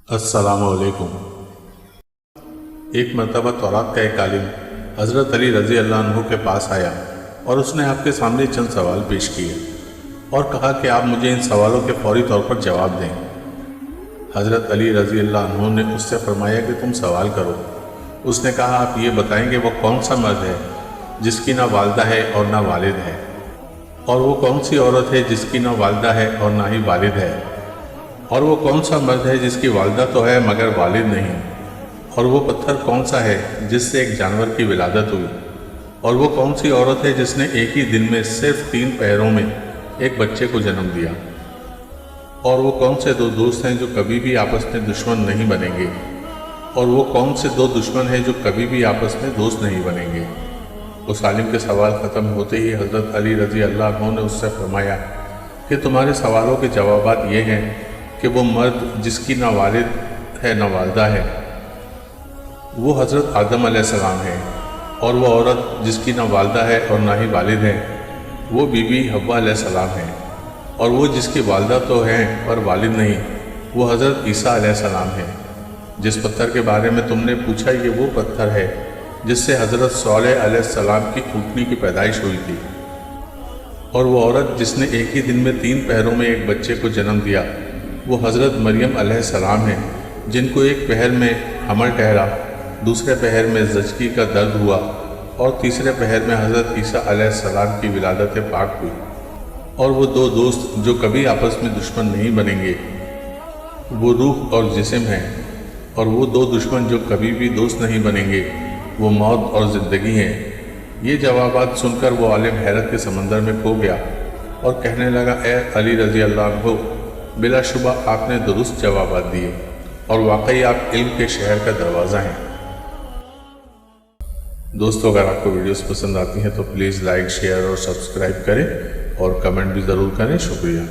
अस्सलाम वालेकुम। एक मरतबा तौरात का एक आलिम हज़रत अली रज़ी अल्लाह अन्हु के पास आया और उसने आपके सामने चंद सवाल पेश किए और कहा कि आप मुझे इन सवालों के फौरी तौर पर जवाब दें। हज़रत अली रज़ी अल्लाह अन्हु ने उससे फरमाया कि तुम सवाल करो। उसने कहा, आप ये बताएंगे वो कौन सा मर्द है जिसकी ना वालदा है और ना वालिद है, और वो कौन सी औरत है जिसकी ना वालदा है और ना ही वालिद है, और वो कौन सा मर्द है जिसकी वालदा तो है मगर वालिद नहीं, और वो पत्थर कौन सा है जिससे एक जानवर की विलादत हुई, और वो कौन सी औरत है जिसने एक ही दिन में सिर्फ 3 पहरों में एक बच्चे को जन्म दिया, और वो कौन से 2 दोस्त हैं जो कभी भी आपस में दुश्मन नहीं बनेंगे, और वो कौन से 2 दुश्मन हैं जो कभी भी आपस में दोस्त नहीं बनेंगे। उस आलिम के सवाल ख़त्म होते ही हज़रत अली रज़ी अल्लाह अन्हु ने उससे फरमाया कि तुम्हारे सवालों के जवाबात ये हैं कि वो मर्द जिसकी ना वालिद है ना वालदा है वो हज़रत आदम अलैहिस्सलाम है, और वो औरत जिसकी ना वालदा है और ना ही वालिद है वो बीबी हव्वा अलैहिस्सलाम है, और वो जिसकी वालदा तो है पर वालिद नहीं वो हज़रत ईसा अलैहिस्सलाम है। जिस पत्थर के बारे में तुमने पूछा ये वो पत्थर है जिससे हज़रत सौलेह अलैहिस्सलाम की ऊँटनी की पैदाइश हुई थी, और वो औरत जिसने एक ही दिन में 3 पहरों में एक बच्चे को जन्म दिया वो हज़रत मरियम अलैहिस्सलाम है, जिनको एक पहर में हमल ठहरा, दूसरे पहर में ज़चगी का दर्द हुआ, और तीसरे पहर में हज़रत ईसा अलैहिस्सलाम की विलादत पाक हुई। और वो 2 दोस्त जो कभी आपस में दुश्मन नहीं बनेंगे वो रूह और जिस्म हैं, और वो 2 दुश्मन जो कभी भी दोस्त नहीं बनेंगे वो मौत और ज़िंदगी हैं। ये जवाबात सुनकर वो आलिम हैरत के समंदर में खो गया और कहने लगा, ए अली रज़ी अल्लाह अन्हु, बिलाशुबा आपने दुरुस्त जवाबात दिए और वाकई आप इल्म के शहर का दरवाज़ा हैं। दोस्तों, अगर आपको वीडियोस पसंद आती हैं तो प्लीज़ लाइक, शेयर और सब्सक्राइब करें और कमेंट भी ज़रूर करें। शुक्रिया।